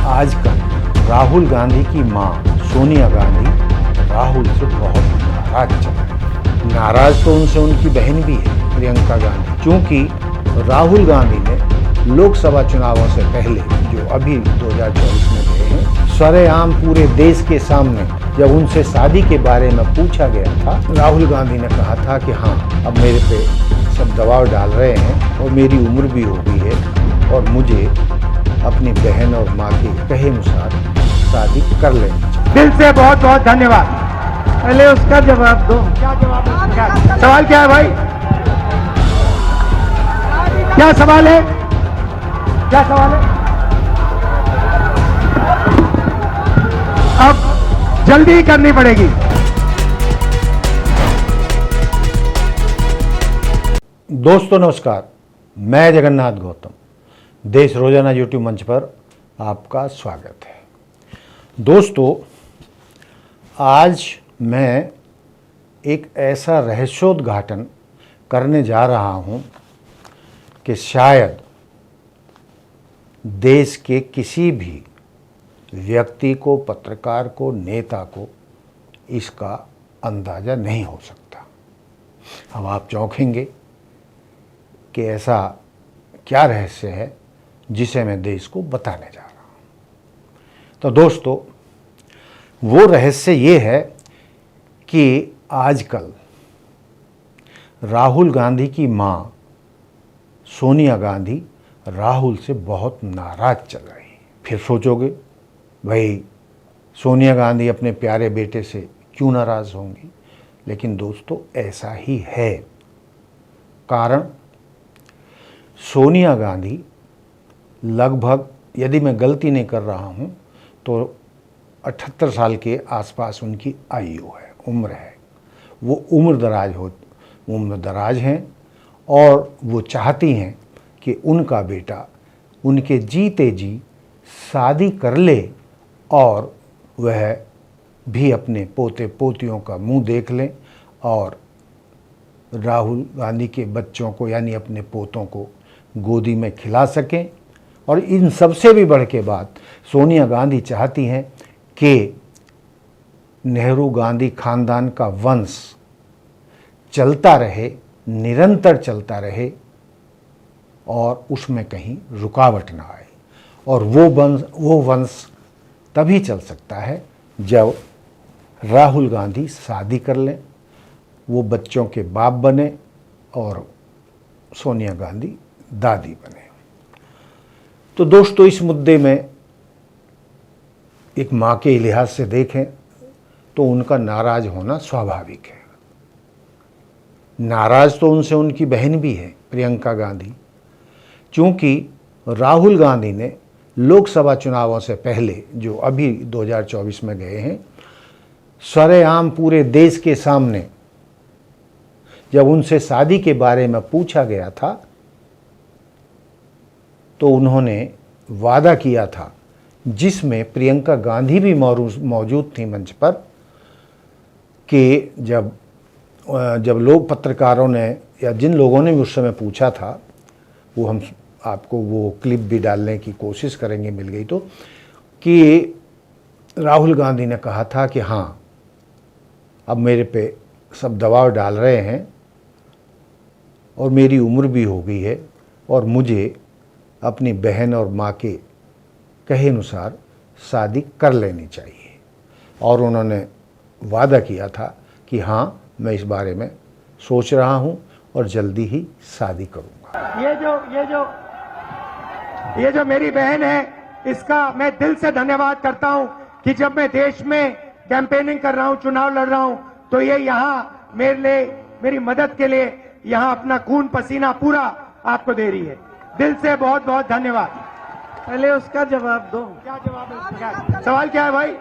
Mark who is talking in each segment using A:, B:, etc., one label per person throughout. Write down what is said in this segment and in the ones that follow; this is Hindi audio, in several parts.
A: आजकल राहुल गांधी की मां सोनिया गांधी राहुल से बहुत नाराज चल रही है। नाराज तो उनसे उनकी बहन भी है प्रियंका गांधी, क्योंकि राहुल गांधी ने लोकसभा चुनावों से पहले जो अभी 2024 में गए हैं, सरेआम पूरे देश के सामने जब उनसे शादी के बारे में पूछा गया था, राहुल गांधी ने कहा था कि हाँ, अब मेरे पे सब दबाव डाल रहे हैं और मेरी उम्र भी हो गई है और मुझे अपनी बहन और माँ के कहे अनुसार शादी कर लेनी चाहिए।
B: दिल से बहुत बहुत धन्यवाद। पहले उसका जवाब दो। क्या जवाब है? सवाल क्या है भाई? क्या सवाल है? क्या सवाल है? अब जल्दी करनी पड़ेगी।
A: दोस्तों नमस्कार, मैं जगन्नाथ गौतम, देश रोजाना यूट्यूब मंच पर आपका स्वागत है। दोस्तों, आज मैं एक ऐसा रहस्योद्घाटन करने जा रहा हूं कि शायद देश के किसी भी व्यक्ति को, पत्रकार को, नेता को इसका अंदाज़ा नहीं हो सकता। अब आप चौंकेंगे कि ऐसा क्या रहस्य है जिसे मैं देश को बताने जा रहा हूं। तो दोस्तों, वो रहस्य ये है कि आजकल राहुल गांधी की मां सोनिया गांधी राहुल से बहुत नाराज चल रही है। फिर सोचोगे, भाई सोनिया गांधी अपने प्यारे बेटे से क्यों नाराज होंगी? लेकिन दोस्तों, ऐसा ही है। कारण सोनिया गांधी लगभग, यदि मैं गलती नहीं कर रहा हूं, तो 78 साल के आसपास उनकी आयु है, उम्र है। वो उम्र दराज हैं और वो चाहती हैं कि उनका बेटा उनके जीते जी शादी कर ले और वह भी अपने पोते पोतियों का मुंह देख लें और राहुल गांधी के बच्चों को, यानी अपने पोतों को गोदी में खिला सकें। और इन सबसे भी बढ़ के बात, सोनिया गांधी चाहती हैं कि नेहरू गांधी खानदान का वंश चलता रहे, निरंतर चलता रहे और उसमें कहीं रुकावट ना आए। और वो वंश तभी चल सकता है जब राहुल गांधी शादी कर लें, वो बच्चों के बाप बने और सोनिया गांधी दादी बने। तो दोस्तों, इस मुद्दे में एक माँ के लिहाज से देखें तो उनका नाराज होना स्वाभाविक है। नाराज तो उनसे उनकी बहन भी है प्रियंका गांधी, क्योंकि राहुल गांधी ने लोकसभा चुनावों से पहले जो अभी 2024 में गए हैं, सरेआम पूरे देश के सामने जब उनसे शादी के बारे में पूछा गया था, तो उन्होंने वादा किया था, जिसमें प्रियंका गांधी भी मौजूद थी मंच पर, कि जब लोग, पत्रकारों ने या जिन लोगों ने भी उस समय पूछा था, वो हम आपको वो क्लिप भी डालने की कोशिश करेंगे, मिल गई तो, कि राहुल गांधी ने कहा था कि हाँ, अब मेरे पे सब दबाव डाल रहे हैं और मेरी उम्र भी हो गई है और मुझे अपनी बहन और माँ के कहे अनुसार शादी कर लेनी चाहिए। और उन्होंने वादा किया था कि हाँ, मैं इस बारे में सोच रहा हूँ और जल्दी ही शादी करूँगा।
B: ये जो मेरी बहन है, इसका मैं दिल से धन्यवाद करता हूं कि जब मैं देश में कैंपेनिंग कर रहा हूं, चुनाव लड़ रहा हूं, तो ये यहाँ मेरे लिए, मेरी मदद के लिए यहाँ अपना खून पसीना पूरा आपको दे रही है। दिल से बहुत बहुत धन्यवाद। पहले उसका जवाब दो। क्या जवाब है? सवाल क्या है भाई?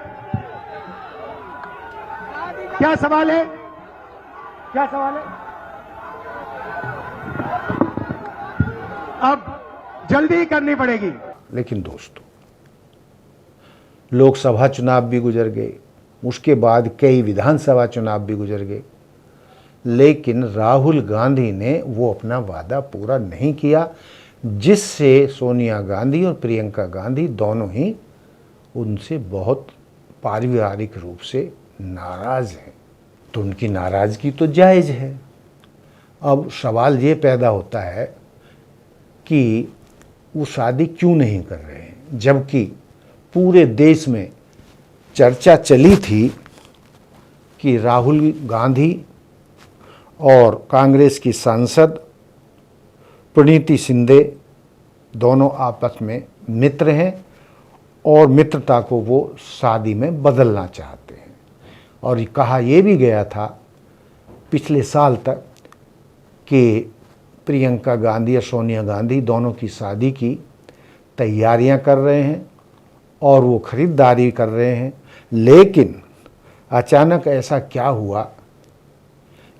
B: क्या सवाल है? क्या सवाल है? अब जल्दी करनी पड़ेगी।
A: लेकिन दोस्तों, लोकसभा चुनाव भी गुजर गए, उसके बाद कई विधानसभा चुनाव भी गुजर गए, लेकिन राहुल गांधी ने वो अपना वादा पूरा नहीं किया, जिससे सोनिया गांधी और प्रियंका गांधी दोनों ही उनसे बहुत पारिवारिक रूप से नाराज़ हैं। तो उनकी नाराज़गी तो जायज़ है। अब सवाल ये पैदा होता है कि वो शादी क्यों नहीं कर रहे हैं, जबकि पूरे देश में चर्चा चली थी कि राहुल गांधी और कांग्रेस की सांसद प्रणीति शिंदे दोनों आपस में मित्र हैं और मित्रता को वो शादी में बदलना चाहते हैं। और कहा यह भी गया था पिछले साल तक कि प्रियंका गांधी और सोनिया गांधी दोनों की शादी की तैयारियां कर रहे हैं और वो खरीदारी कर रहे हैं। लेकिन अचानक ऐसा क्या हुआ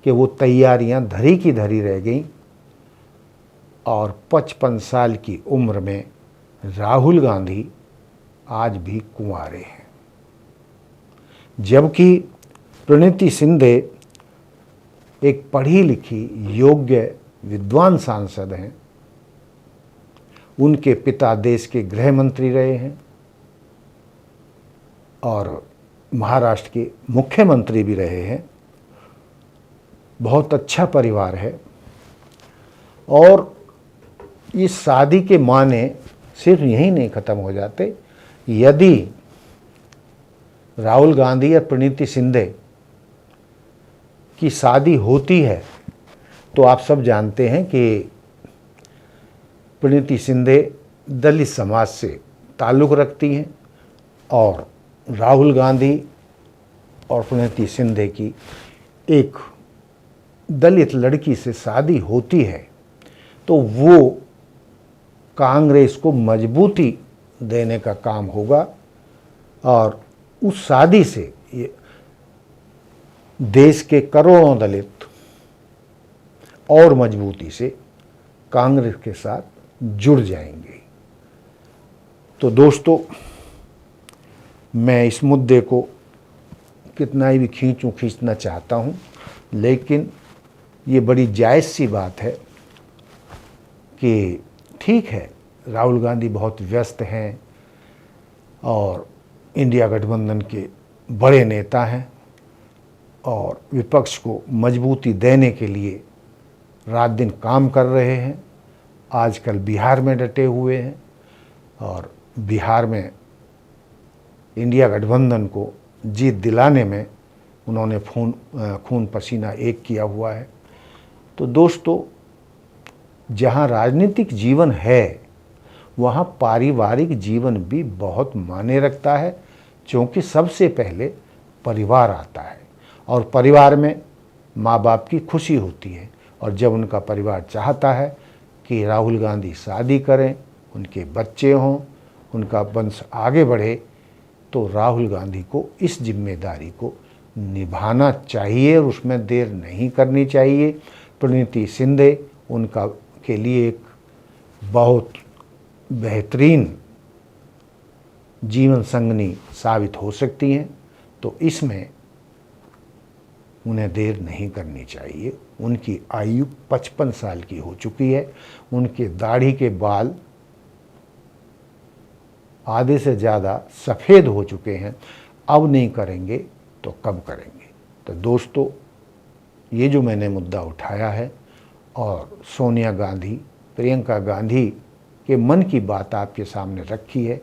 A: कि वो तैयारियां धरी की धरी रह गईं और 55 साल की उम्र में राहुल गांधी आज भी कुंवारे हैं, जबकि प्रणीति शिंदे एक पढ़ी लिखी योग्य विद्वान सांसद हैं। उनके पिता देश के गृह मंत्री रहे हैं और महाराष्ट्र के मुख्यमंत्री भी रहे हैं। बहुत अच्छा परिवार है और इस शादी के माने सिर्फ यहीं नहीं ख़त्म हो जाते। यदि राहुल गांधी और प्रणीति शिंदे की शादी होती है तो आप सब जानते हैं कि प्रणीति शिंदे दलित समाज से ताल्लुक़ रखती हैं और राहुल गांधी और प्रणीति शिंदे की एक दलित लड़की से शादी होती है तो वो कांग्रेस को मजबूती देने का काम होगा और उस शादी से ये देश के करोड़ों दलित और मजबूती से कांग्रेस के साथ जुड़ जाएंगे। तो दोस्तों, मैं इस मुद्दे को कितना ही भी खींचना चाहता हूं, लेकिन ये बड़ी जायज़ सी बात है कि ठीक है, राहुल गांधी बहुत व्यस्त हैं और इंडिया गठबंधन के बड़े नेता हैं और विपक्ष को मजबूती देने के लिए रात दिन काम कर रहे हैं। आजकल बिहार में डटे हुए हैं और बिहार में इंडिया गठबंधन को जीत दिलाने में उन्होंने खून पसीना एक किया हुआ है। तो दोस्तों, जहाँ राजनीतिक जीवन है वहाँ पारिवारिक जीवन भी बहुत मायने रखता है, क्योंकि सबसे पहले परिवार आता है और परिवार में माँ बाप की खुशी होती है। और जब उनका परिवार चाहता है कि राहुल गांधी शादी करें, उनके बच्चे हों, उनका वंश आगे बढ़े, तो राहुल गांधी को इस जिम्मेदारी को निभाना चाहिए और उसमें देर नहीं करनी चाहिए। प्रणीति शिंदे उनका के लिए एक बहुत बेहतरीन जीवन संगनी साबित हो सकती हैं, तो इसमें उन्हें देर नहीं करनी चाहिए। उनकी आयु 55 साल की हो चुकी है, उनके दाढ़ी के बाल आधे से ज़्यादा सफ़ेद हो चुके हैं। अब नहीं करेंगे तो कब करेंगे। तो दोस्तों, ये जो मैंने मुद्दा उठाया है और सोनिया गांधी, प्रियंका गांधी के मन की बात आपके सामने रखी है,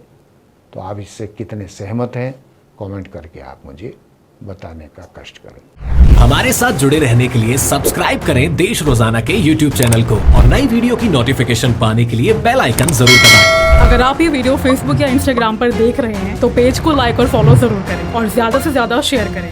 A: तो आप इससे कितने सहमत हैं, कमेंट करके आप मुझे बताने का कष्ट करें।
C: हमारे साथ जुड़े रहने के लिए सब्सक्राइब करें देश रोजाना के YouTube चैनल को और नई वीडियो की नोटिफिकेशन पाने के लिए बेल आइकन जरूर दबाएं।
D: अगर आप ये वीडियो Facebook या Instagram पर देख रहे हैं तो पेज को लाइक और फॉलो जरूर करें और ज्यादा से ज्यादा शेयर करें।